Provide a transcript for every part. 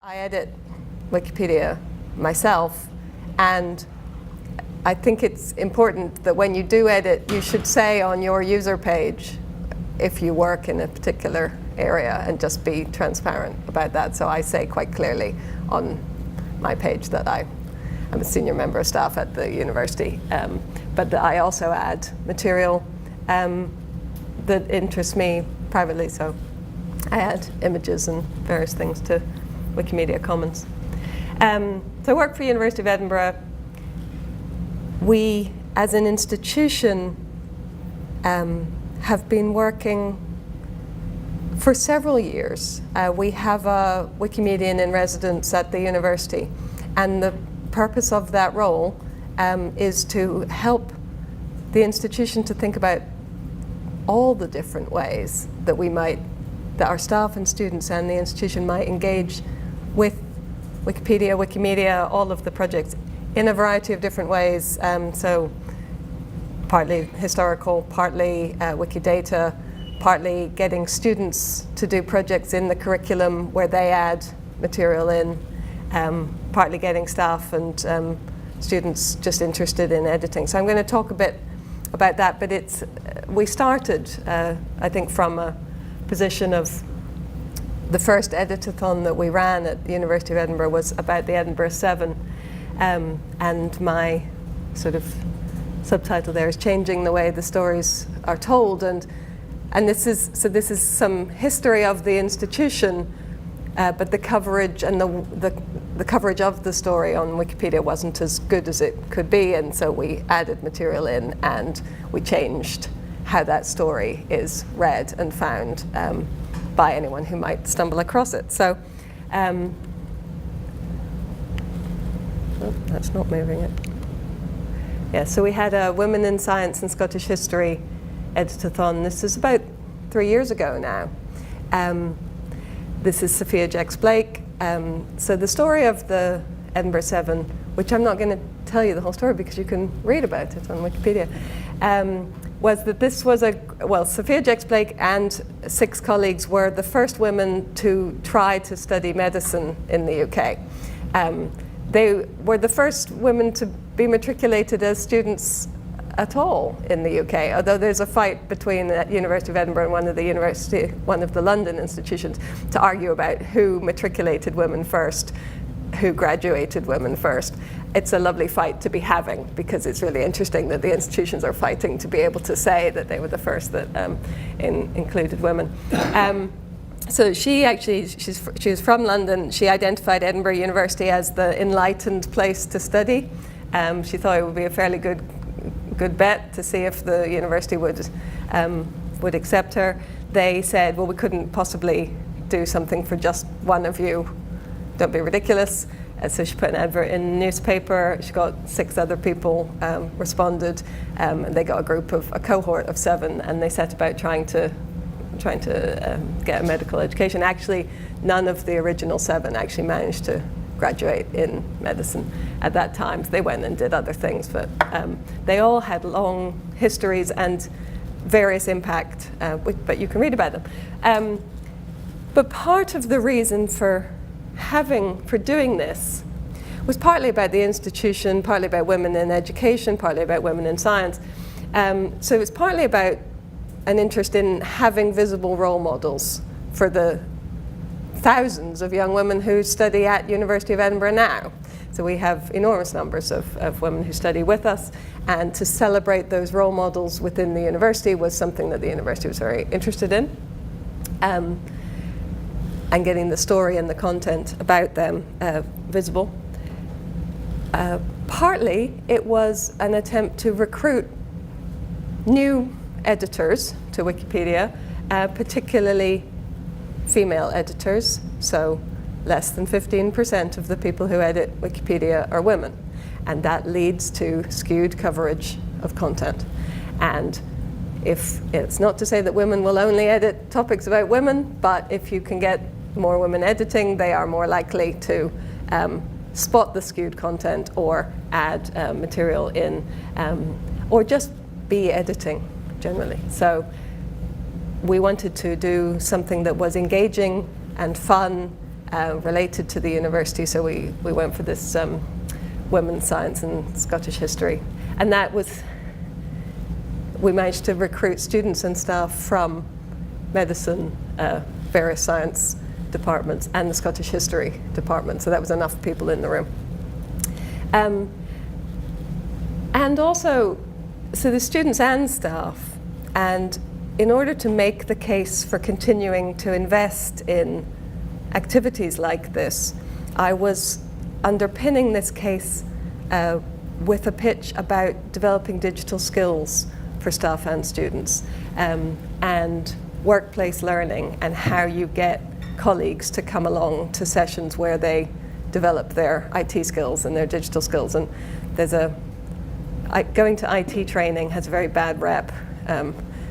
I edit Wikipedia myself, and I think it's important that when you do edit, you should say on your user page if you work in a particular area and just be transparent about that. So I say quite clearly on my page that I'm a senior member of staff at the university, but that I also add material that interests me privately. So I add images and various things to Wikimedia Commons. So I work for the University of Edinburgh. We, as an institution, have been working for several years. We have a Wikimedian in residence at the university, and the purpose of that role is to help the institution to think about all the different ways that that our staff and students and the institution might engage with Wikipedia, Wikimedia, all of the projects in a variety of different ways. So partly historical, partly Wikidata, partly getting students to do projects in the curriculum where they add material in, partly getting staff and students just interested in editing. So I'm going to talk a bit about that, but we started, I think, from a position of the first editathon that we ran at the University of Edinburgh was about the Edinburgh Seven, and my sort of subtitle there is changing the way the stories are told, and this is some history of the institution, but the coverage and the coverage of the story on Wikipedia wasn't as good as it could be, and so we added material in and we changed how that story is read and found by anyone who might stumble across it. So, oh, that's not moving it. Yeah, so we had a Women in Science and Scottish History editathon. This is about 3 years ago now. This is Sophia Jex-Blake. So the story of the Edinburgh Seven, which I'm not going to tell you the whole story because you can read about it on Wikipedia, was that this was Sophia Jex-Blake and 6 colleagues were the first women to try to study medicine in the UK. They were the first women to be matriculated as students at all in the UK, although there's a fight between the University of Edinburgh and one of the London institutions to argue about who matriculated women first, who graduated women first. It's a lovely fight to be having because it's really interesting that the institutions are fighting to be able to say that they were the first that included women. So she was from London. She identified Edinburgh University as the enlightened place to study. She thought it would be a fairly good bet to see if the university would accept her. They said, well, we couldn't possibly do something for just one of you. Don't be ridiculous. So she put an advert in the newspaper. She got 6 other people responded, and they got a cohort of 7, and they set about trying to get a medical education. Actually, none of the original 7 actually managed to graduate in medicine at that time. They went and did other things, but they all had long histories and various impact, but you can read about them. But part of the reason for doing this was partly about the institution, partly about women in education, partly about women in science. So it's partly about an interest in having visible role models for the thousands of young women who study at University of Edinburgh now. So we have enormous numbers of women who study with us, and to celebrate those role models within the university was something that the university was very interested in. And getting the story and the content about them visible. Partly, it was an attempt to recruit new editors to Wikipedia, particularly female editors. So less than 15% of the people who edit Wikipedia are women. And that leads to skewed coverage of content. And if it's not to say that women will only edit topics about women, but if you can get more women editing, they are more likely to spot the skewed content or add material in, or just be editing generally. So we wanted to do something that was engaging and fun related to the university, so we went for this women's science and Scottish history. And that was, we managed to recruit students and staff from medicine, various science departments, and the Scottish history department, so that was enough people in the room. And also, so the students and staff, and in order to make the case for continuing to invest in activities like this, I was underpinning this case with a pitch about developing digital skills for staff and students, and workplace learning, and how you get colleagues to come along to sessions where they develop their IT skills and their digital skills. And there's going to IT training has a very bad rep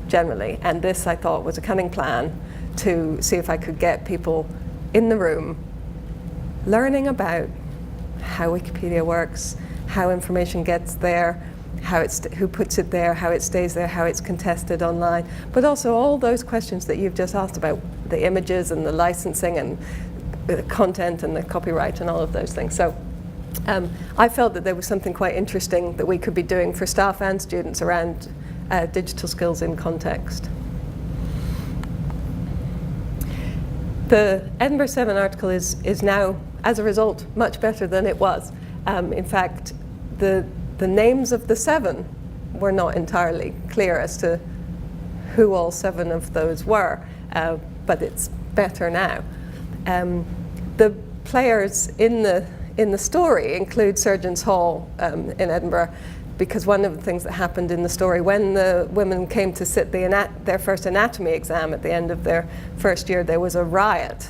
generally, and this I thought was a cunning plan to see if I could get people in the room learning about how Wikipedia works, how information gets there, who puts it there, how it stays there, how it's contested online, but also all those questions that you've just asked about the images and the licensing and the content and the copyright and all of those things. So I felt that there was something quite interesting that we could be doing for staff and students around digital skills in context. The Edinburgh Seven article is now, as a result, much better than it was. In fact, the names of the 7 were not entirely clear as to who all 7 of those were, but it's better now. The players in the story include Surgeons' Hall in Edinburgh, because one of the things that happened in the story, when the women came to sit their first anatomy exam at the end of their first year, there was a riot,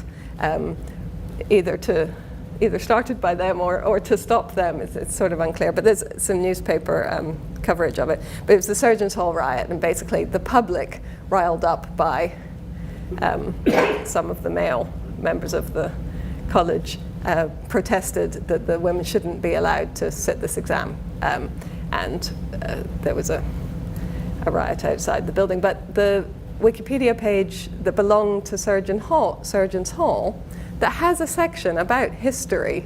either started by them or to stop them. It's sort of unclear, but there's some newspaper coverage of it. But it was the Surgeons' Hall riot, and basically the public, riled up by some of the male members of the college, protested that the women shouldn't be allowed to sit this exam. And there was a riot outside the building. But the Wikipedia page that belonged to Surgeons' Hall, that has a section about history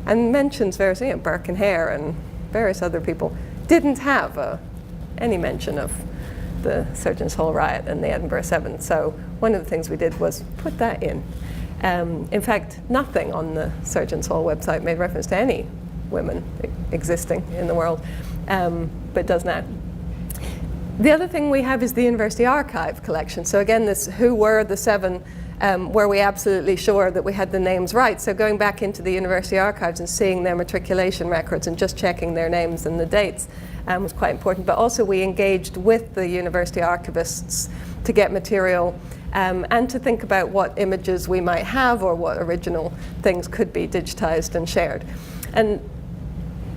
and mentions various, Burke and Hare and various other people, didn't have any mention of the Surgeons' Hall riot and the Edinburgh Seven. So one of the things we did was put that in. In fact, nothing on the Surgeons' Hall website made reference to any women existing in the world, but does now. The other thing we have is the University Archive collection. So again, this who were the 7, were we absolutely sure that we had the names right? So going back into the university archives and seeing their matriculation records and just checking their names and the dates was quite important. But also we engaged with the university archivists to get material and to think about what images we might have or what original things could be digitized and shared. And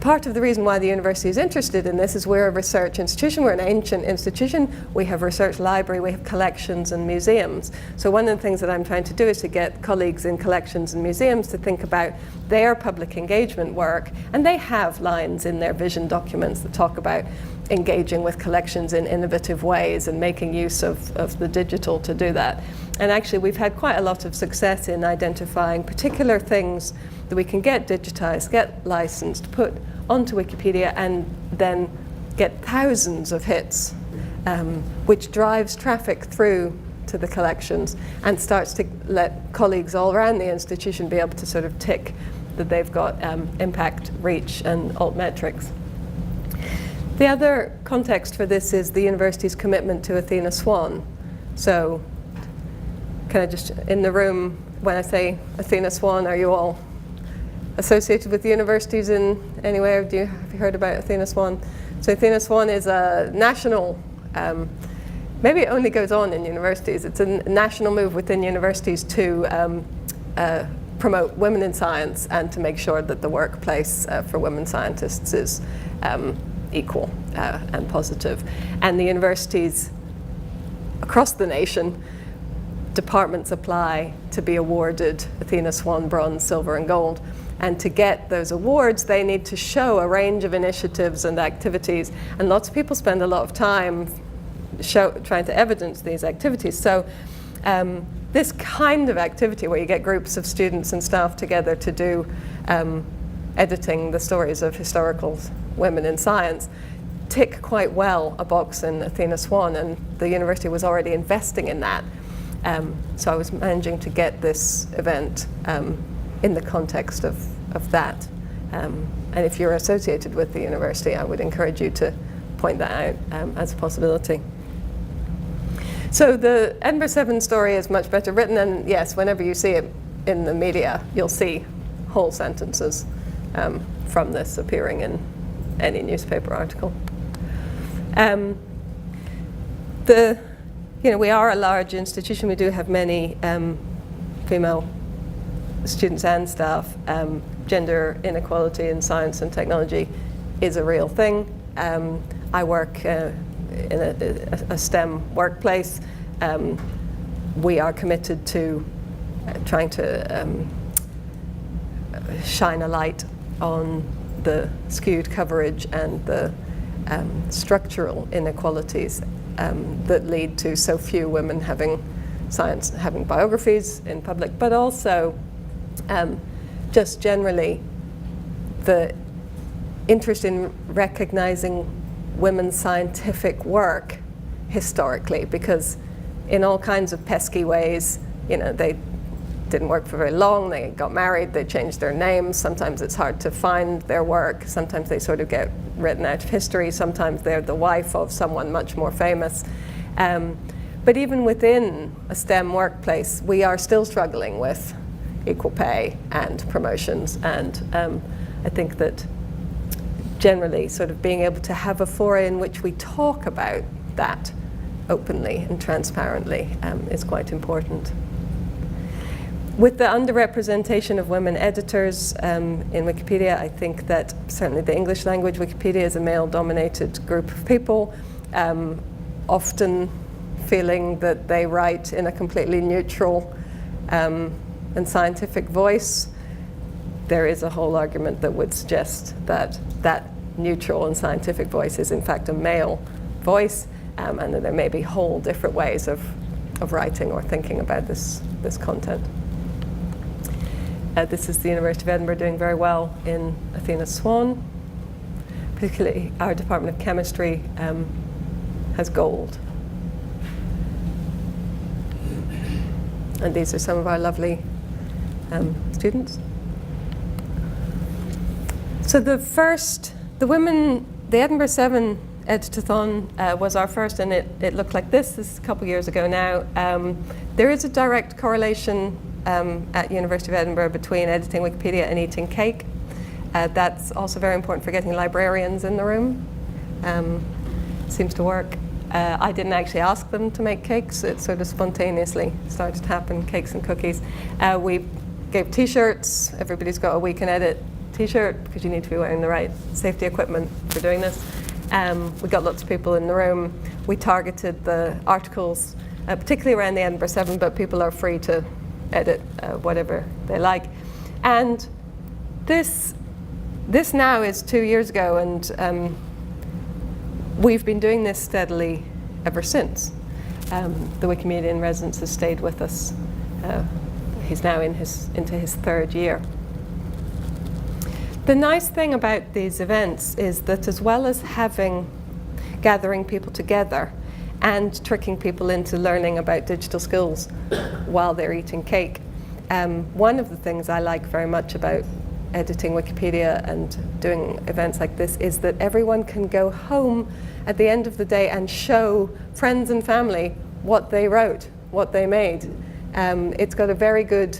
part of the reason why the university is interested in this is we're a research institution, we're an ancient institution, we have a research library, we have collections and museums. So one of the things that I'm trying to do is to get colleagues in collections and museums to think about their public engagement work, and they have lines in their vision documents that talk about engaging with collections in innovative ways and making use of the digital to do that. And actually we've had quite a lot of success in identifying particular things that we can get digitized, get licensed, put onto Wikipedia, and then get thousands of hits, which drives traffic through to the collections and starts to let colleagues all around the institution be able to sort of tick that they've got impact, reach, and altmetrics. The other context for this is the university's commitment to Athena Swan. So, kind of just in the room, when I say Athena Swan, are you all associated with universities in any way? Have you heard about Athena Swan? So Athena Swan is a national, maybe it only goes on in universities, it's a national move within universities to promote women in science and to make sure that the workplace for women scientists is equal and positive. And the universities across the nation, departments apply to be awarded Athena Swan bronze, silver, and gold. And to get those awards, they need to show a range of initiatives and activities. And lots of people spend a lot of time trying to evidence these activities. So this kind of activity where you get groups of students and staff together to do editing the stories of historical women in science tick quite well a box in Athena Swan, and the university was already investing in that. So I was managing to get this event in the context of that. And if you're associated with the university, I would encourage you to point that out as a possibility. So the Edinburgh Seven story is much better written, and yes, whenever you see it in the media, you'll see whole sentences from this appearing in any newspaper article. We are a large institution. We do have many female students and staff. Gender inequality in science and technology is a real thing. I work in a STEM workplace. We are committed to trying to shine a light on the skewed coverage and the structural inequalities that lead to so few women having biographies in public, but also just generally the interest in recognizing women's scientific work historically, because in all kinds of pesky ways, they didn't work for very long, they got married, they changed their names, sometimes it's hard to find their work, sometimes they sort of get written out of history, sometimes they're the wife of someone much more famous. But even within a STEM workplace, we are still struggling with equal pay and promotions, and I think that generally sort of being able to have a foray in which we talk about that openly and transparently is quite important. With the underrepresentation of women editors in Wikipedia, I think that certainly the English language Wikipedia is a male-dominated group of people, often feeling that they write in a completely neutral and scientific voice. There is a whole argument that would suggest that that neutral and scientific voice is in fact a male voice, and that there may be whole different ways of writing or thinking about this content. This is the University of Edinburgh doing very well in Athena Swan. Particularly our Department of Chemistry has gold. And these are some of our lovely students. So the Edinburgh Seven editathon was our first, and it looked like this. This is a couple of years ago now. There is a direct correlation at University of Edinburgh between editing Wikipedia and eating cake. That's also very important for getting librarians in the room. Seems to work. I didn't actually ask them to make cakes. It sort of spontaneously started to happen, cakes and cookies. We gave t-shirts. Everybody's got a We Can Edit t-shirt because you need to be wearing the right safety equipment for doing this. We got lots of people in the room. We targeted the articles, particularly around the Edinburgh Seven, but people are free to edit whatever they like. And this now is 2 years ago, and we've been doing this steadily ever since. The Wikimedia in residence has stayed with us. He's now into his third year. The nice thing about these events is that as well as gathering people together and tricking people into learning about digital skills while they're eating cake, one of the things I like very much about editing Wikipedia and doing events like this is that everyone can go home at the end of the day and show friends and family what they wrote, what they made. It's got a very good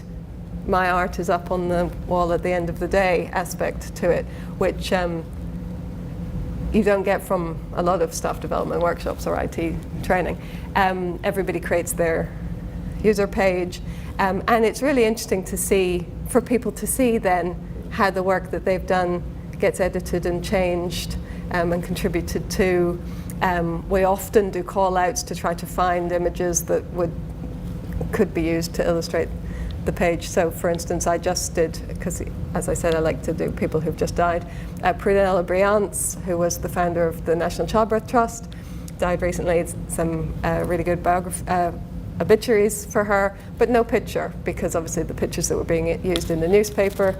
my art is up on the wall at the end of the day aspect to it, which you don't get from a lot of staff development workshops or IT training. Everybody creates their user page, and it's really interesting to see, for people to see then how the work that they've done gets edited and changed and contributed to. We often do call outs to try to find images that could be used to illustrate the page. So for instance, I just did, because as I said, I like to do people who've just died. Prunella Briance, who was the founder of the National Childbirth Trust, died recently. It's some really good obituaries for her, but no picture, because obviously the pictures that were being used in the newspaper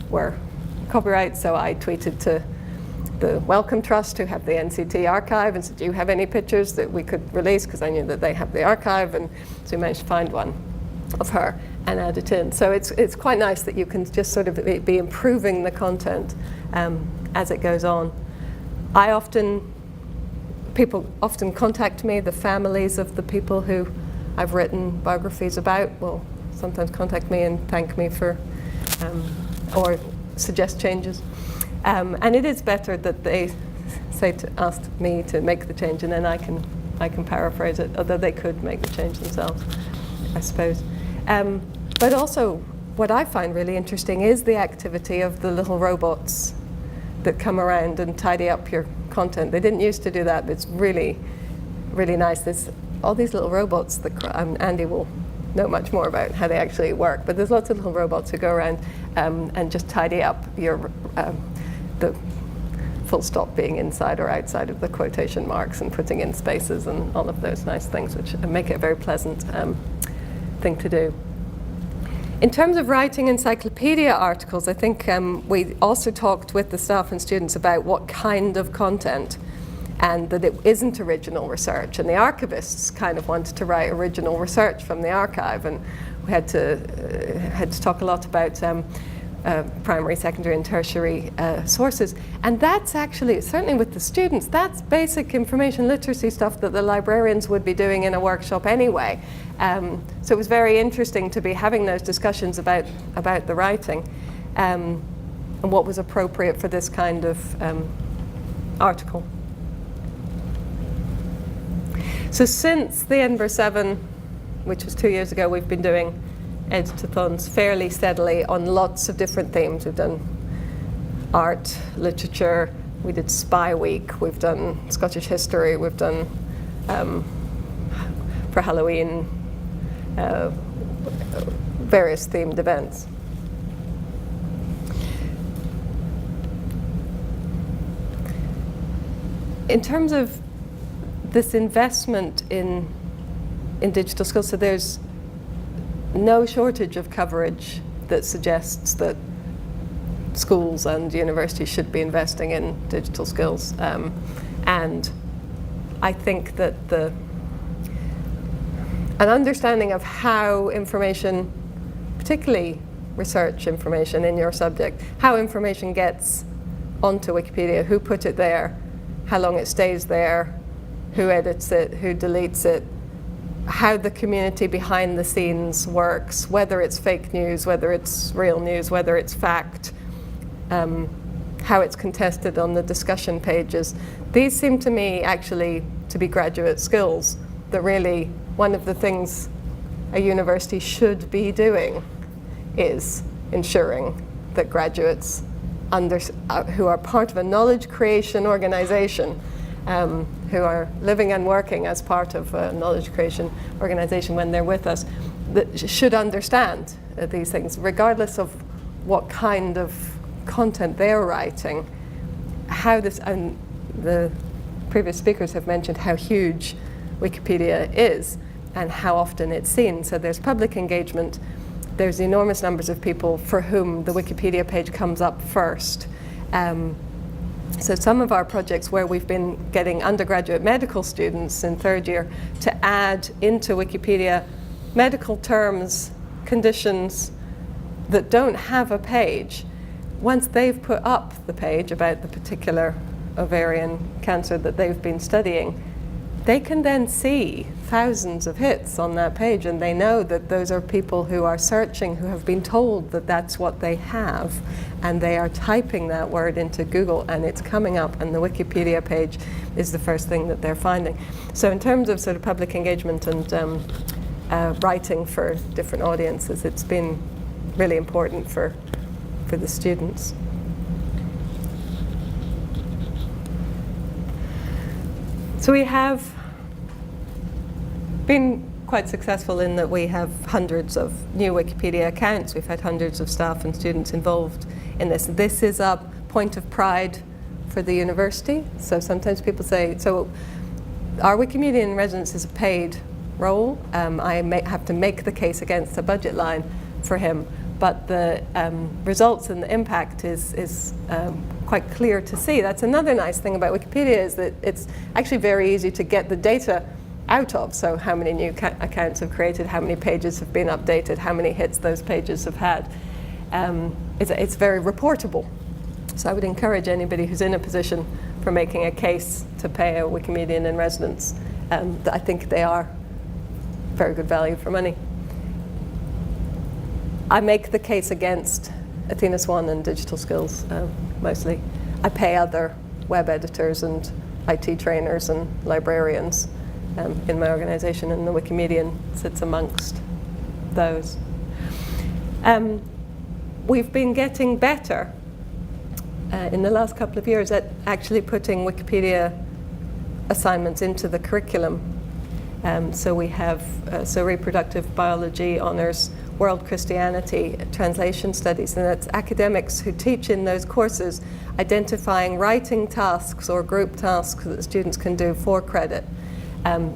were copyright. So I tweeted to the Wellcome Trust, who have the NCT archive, and said, do you have any pictures that we could release? Because I knew that they have the archive, and so we managed to find one of her and add it in. So it's quite nice that you can just sort of be improving the content as it goes on. People often contact me, the families of the people who I've written biographies about will sometimes contact me and thank me for, or suggest changes. And it is better that they ask me to make the change, and then I can paraphrase it, although they could make the change themselves, I suppose. But also, what I find really interesting is the activity of the little robots that come around and tidy up your content. They didn't used to do that, but it's really, really nice. There's all these little robots that Andy will know much more about how they actually work, but there's lots of little robots who go around and just tidy up your the full stop being inside or outside of the quotation marks and putting in spaces and all of those nice things, which make it a very pleasant thing to do. In terms of writing encyclopedia articles, I think we also talked with the staff and students about what kind of content, and that it isn't original research. And the archivists kind of wanted to write original research from the archive, and we had to talk a lot about primary, secondary, and tertiary sources. And that's actually, certainly with the students, that's basic information literacy stuff that the librarians would be doing in a workshop anyway. So it was very interesting to be having those discussions about the writing and what was appropriate for this kind of article. So since the Edinburgh Seven, which was 2 years ago, we've been doing editathons fairly steadily on lots of different themes. We've done art, literature, we did Spy Week, we've done Scottish history, we've done, for Halloween, various themed events. In terms of this investment in digital skills, so there's no shortage of coverage that suggests that schools and universities should be investing in digital skills. And I think that an understanding of how information, particularly research information in your subject, how information gets onto Wikipedia, who put it there, how long it stays there, who edits it, who deletes it, how the community behind the scenes works, whether it's fake news, whether it's real news, whether it's fact, how it's contested on the discussion pages. These seem to me actually to be graduate skills that really, one of the things a university should be doing is ensuring that graduates who are part of a knowledge creation organization, who are living and working as part of a knowledge creation organization when they're with us, that should understand these things, regardless of what kind of content they're writing. How this, and the previous speakers have mentioned how huge Wikipedia is and how often it's seen. So there's public engagement, there's enormous numbers of people for whom the Wikipedia page comes up first. So some of our projects where we've been getting undergraduate medical students in third year to add into Wikipedia medical terms, conditions that don't have a page, once they've put up the page about the particular ovarian cancer that they've been studying, they can then see thousands of hits on that page, and they know that those are people who are searching, who have been told that that's what they have, and they are typing that word into Google and it's coming up, and the Wikipedia page is the first thing that they're finding. So in terms of sort of public engagement and writing for different audiences, it's been really important for the students. So we have been quite successful in that we have hundreds of new Wikipedia accounts. We've had hundreds of staff and students involved in this. This is a point of pride for the university. So sometimes people say, so our Wikimedia in Residence is a paid role. I have to make the case against the budget line for him, but the results and the impact is quite clear to see. That's another nice thing about Wikipedia, is that it's actually very easy to get the data out of. So how many new accounts have created, how many pages have been updated, how many hits those pages have had. It's very reportable. So I would encourage anybody who's in a position for making a case to pay a Wikimedian in residence. I think they are very good value for money. I make the case against Athena Swan and Digital Skills mostly. I pay other web editors and IT trainers and librarians in my organization, and the Wikimedian sits amongst those. We've been getting better in the last couple of years at actually putting Wikipedia assignments into the curriculum. So we have reproductive biology honors, world Christianity, translation studies, and that's academics who teach in those courses identifying writing tasks or group tasks that students can do for credit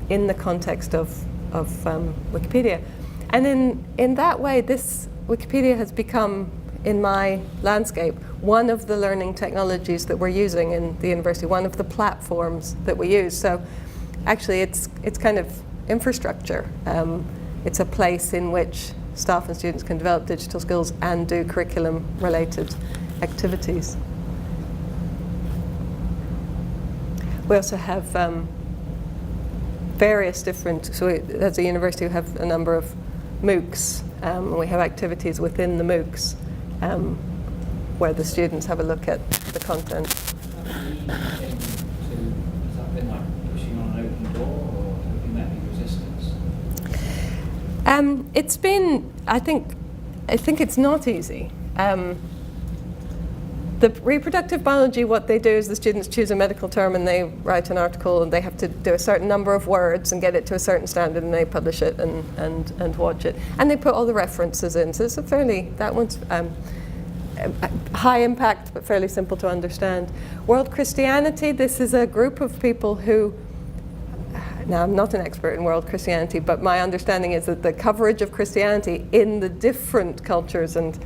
in the context of Wikipedia. And in that way, this Wikipedia has become, in my landscape, one of the learning technologies that we're using in the university, one of the platforms that we use. So actually it's kind of infrastructure. It's a place in which staff and students can develop digital skills and do curriculum-related activities. We also have various different, so as a university we have a number of MOOCs, and we have activities within the MOOCs where the students have a look at the content. Has that been like pushing on an open door, or have you met any resistance? It's been, I think it's not easy. The reproductive biology, what they do is the students choose a medical term and they write an article, and they have to do a certain number of words and get it to a certain standard, and they publish it and watch it. And they put all the references in. So it's that one's high impact but fairly simple to understand. World Christianity, this is a group of people who, now I'm not an expert in world Christianity, but my understanding is that the coverage of Christianity in the different cultures and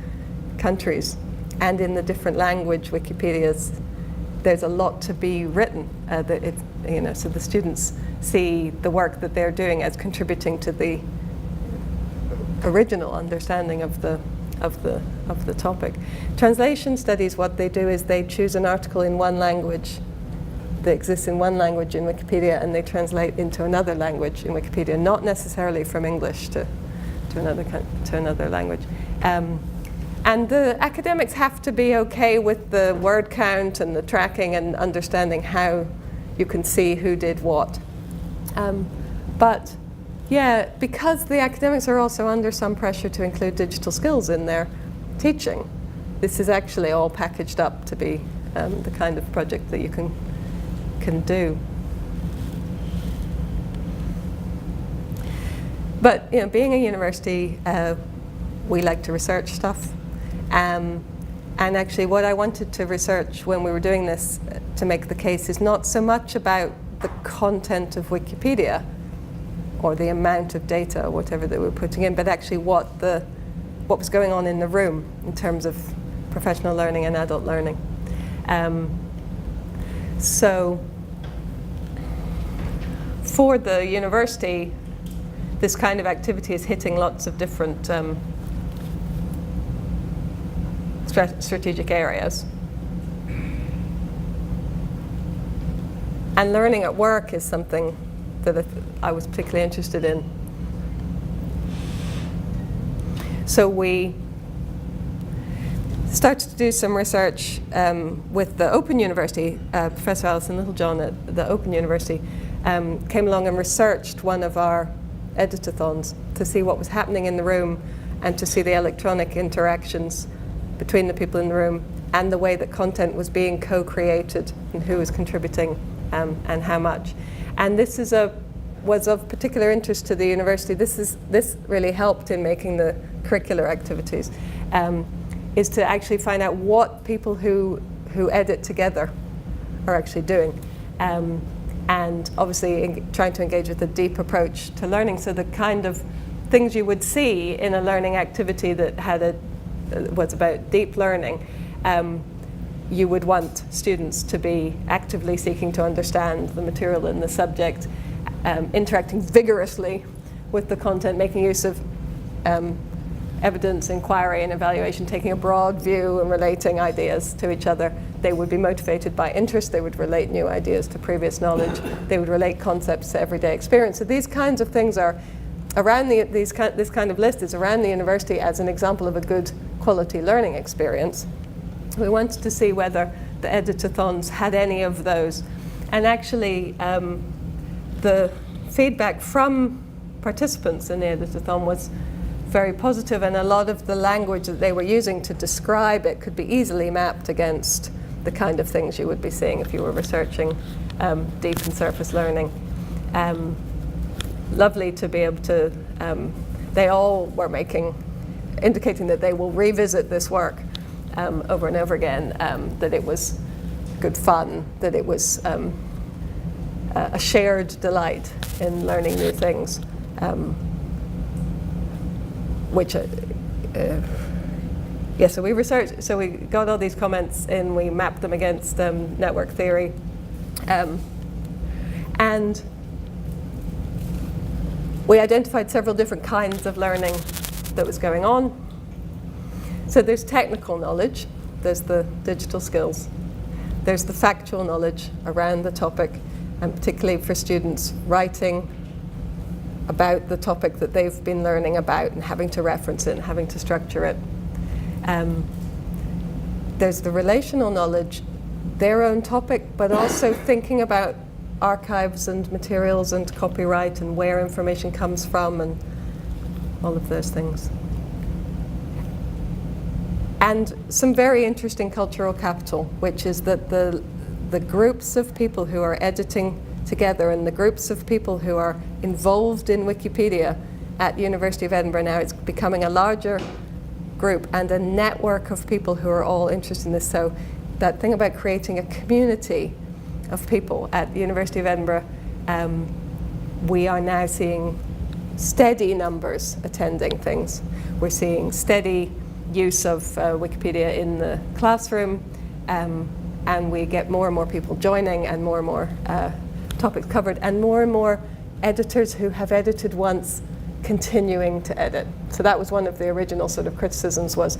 countries and in the different language Wikipedias, there's a lot to be written. So the students see the work that they're doing as contributing to the original understanding of the topic. Translation studies, what they do is they choose an article in one language that exists in one language in Wikipedia, and they translate into another language in Wikipedia, not necessarily from English to another language. And the academics have to be okay with the word count and the tracking and understanding how you can see who did what. But yeah, because the academics are also under some pressure to include digital skills in their teaching, this is actually all packaged up to be the kind of project that you can do. But being a university, we like to research stuff. And actually what I wanted to research when we were doing this to make the case is not so much about the content of Wikipedia or the amount of data or whatever that we're putting in, but actually what was going on in the room in terms of professional learning and adult learning. So for the university, this kind of activity is hitting lots of different strategic areas. And learning at work is something that I was particularly interested in. So we started to do some research with the Open University. Professor Alison Littlejohn at the Open University came along and researched one of our editathons to see what was happening in the room and to see the electronic interactions between the people in the room and the way that content was being co-created and who was contributing and how much. And this was of particular interest to the university. This really helped in making the curricular activities, is to actually find out what people who edit together are actually doing. and obviously trying to engage with a deep approach to learning. So the kind of things you would see in a learning activity that had was about deep learning, you would want students to be actively seeking to understand the material and the subject, interacting vigorously with the content, making use of evidence, inquiry, and evaluation, taking a broad view and relating ideas to each other. They would be motivated by interest. They would relate new ideas to previous knowledge. They would relate concepts to everyday experience. So these kinds of things are around this kind of list is around the university as an example of a good quality learning experience. We wanted to see whether the editathons had any of those. And actually, the feedback from participants in the editathon was very positive, and a lot of the language that they were using to describe it could be easily mapped against the kind of things you would be seeing if you were researching deep and surface learning. Lovely to be able to, they all were indicating that they will revisit this work over and over again, that it was good fun, that it was a shared delight in learning new things. So we researched, so we got all these comments in, we mapped them against network theory, and we identified several different kinds of learning that was going on. So there's technical knowledge, there's the digital skills, there's the factual knowledge around the topic, and particularly for students writing about the topic that they've been learning about and having to reference it and having to structure it. There's the relational knowledge, their own topic, but also thinking about archives and materials and copyright and where information comes from and all of those things. And some very interesting cultural capital, which is that the groups of people who are editing together and the groups of people who are involved in Wikipedia at University of Edinburgh now, it's becoming a larger group and a network of people who are all interested in this. So that thing about creating a community of people at the University of Edinburgh, we are now seeing steady numbers attending things. We're seeing steady use of Wikipedia in the classroom, and we get more and more people joining and more topics covered, and more editors who have edited once continuing to edit. So that was one of the original sort of criticisms, was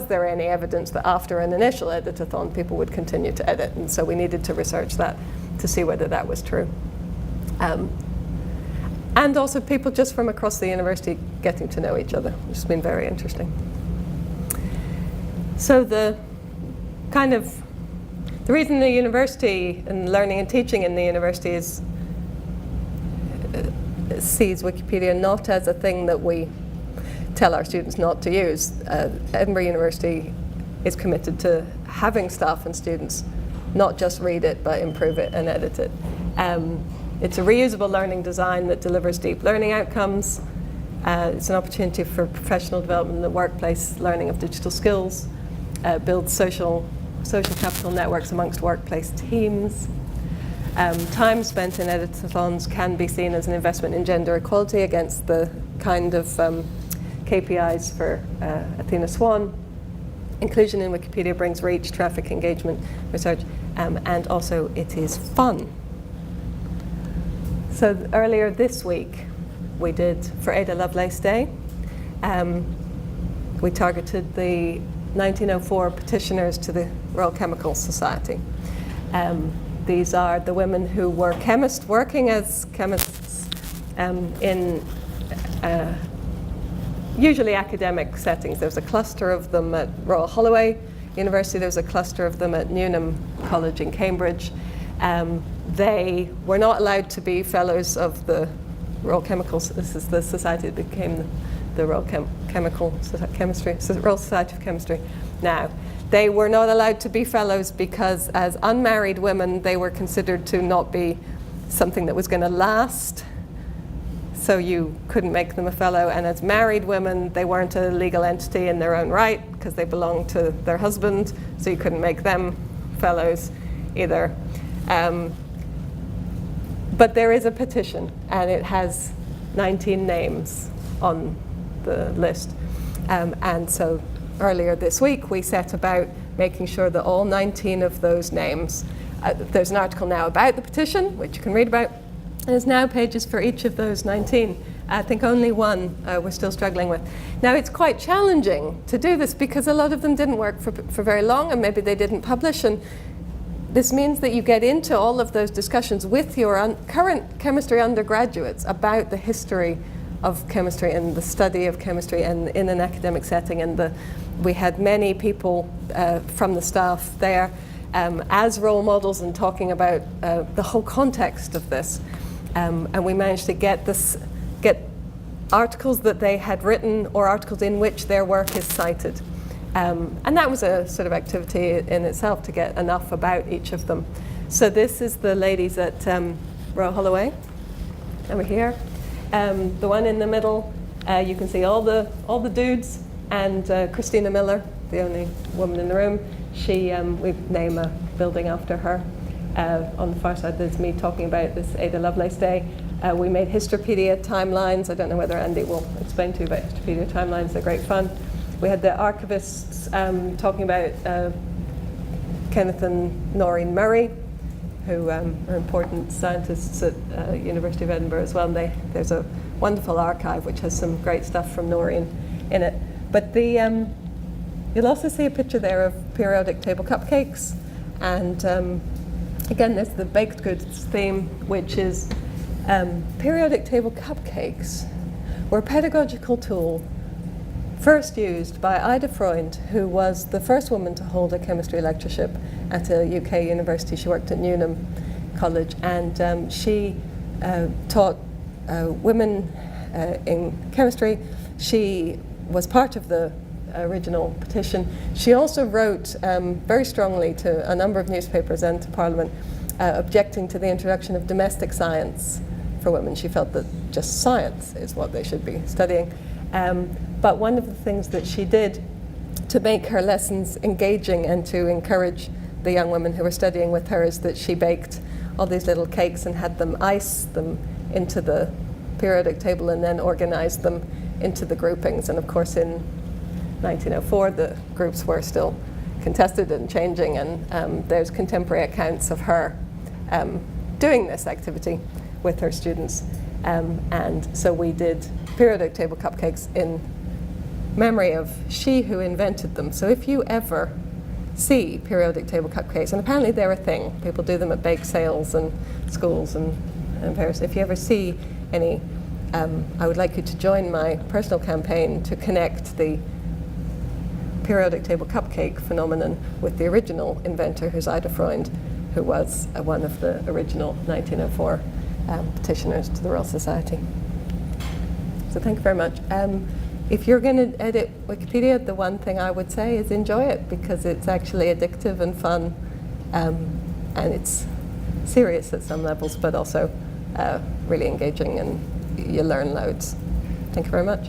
there any evidence that after an initial editathon people would continue to edit? And so we needed to research that to see whether that was true. And also people just from across the university getting to know each other, which has been very interesting. So the reason the university and learning and teaching in the university sees Wikipedia not as a thing that we tell our students not to use. Edinburgh University is committed to having staff and students not just read it, but improve it and edit it. It's a reusable learning design that delivers deep learning outcomes. It's an opportunity for professional development in the workplace, learning of digital skills, builds social capital networks amongst workplace teams. Time spent in editathons can be seen as an investment in gender equality against the kind of KPIs for Athena Swan. Inclusion in Wikipedia brings reach, traffic, engagement, research, and also it is fun. So earlier this week, we did, for Ada Lovelace Day, we targeted the 1904 petitioners to the Royal Chemical Society. These are the women who were chemists working as chemists in usually academic settings. There's a cluster of them at Royal Holloway University. There's a cluster of them at Newnham College in Cambridge. They were not allowed to be fellows of the Royal Chemical. This is the society that became the Royal Royal Society of Chemistry now. They were not allowed to be fellows because as unmarried women, they were considered to not be something that was going to last. So you couldn't make them a fellow. And as married women, they weren't a legal entity in their own right because they belonged to their husband. So you couldn't make them fellows either. But there is a petition, and it has 19 names on the list. And so earlier this week, we set about making sure that all 19 of those names, there's an article now about the petition, which you can read about, and there's now pages for each of those 19. I think only one we're still struggling with. Now, it's quite challenging to do this because a lot of them didn't work for very long, and maybe they didn't publish. And this means that you get into all of those discussions with your current chemistry undergraduates about the history of chemistry and the study of chemistry and in an academic setting. And we had many people from the staff there as role models and talking about the whole context of this. And we managed to get articles that they had written or articles in which their work is cited. And that was a sort of activity in itself to get enough about each of them. So this is the ladies at Royal Holloway over here. The one in the middle, you can see all the dudes, and Christina Miller, the only woman in the room. We name a building after her. On the far side, there's me talking about this Ada Lovelace Day. We made Histopedia timelines. I don't know whether Andy will explain to you about Histopedia timelines. They're great fun. We had the archivists talking about Kenneth and Noreen Murray, who are important scientists at University of Edinburgh as well. And there's a wonderful archive which has some great stuff from Noreen in it. But you'll also see a picture there of periodic table cupcakes. And again, there's the baked goods theme, which is periodic table cupcakes were a pedagogical tool first used by Ida Freund, who was the first woman to hold a chemistry lectureship at a UK university. She worked at Newnham College, and she taught women in chemistry. She was part of the original petition. She also wrote very strongly to a number of newspapers and to Parliament, objecting to the introduction of domestic science for women. She felt that just science is what they should be studying. But one of the things that she did to make her lessons engaging and to encourage the young women who were studying with her is that she baked all these little cakes and had them ice them into the periodic table and then organized them into the groupings. And of course, in 1904, the groups were still contested and changing, and there's contemporary accounts of her doing this activity with her students. And so we did periodic table cupcakes in memory of she who invented them. So if you ever see periodic table cupcakes, and apparently they're a thing, people do them at bake sales and schools and Paris. If you ever see any, I would like you to join my personal campaign to connect the periodic table cupcake phenomenon with the original inventor, who's Ida Freund, who was one of the original 1904 petitioners to the Royal Society. So thank you very much. If you're going to edit Wikipedia, the one thing I would say is enjoy it, because it's actually addictive and fun, and it's serious at some levels, but also really engaging, and you learn loads. Thank you very much.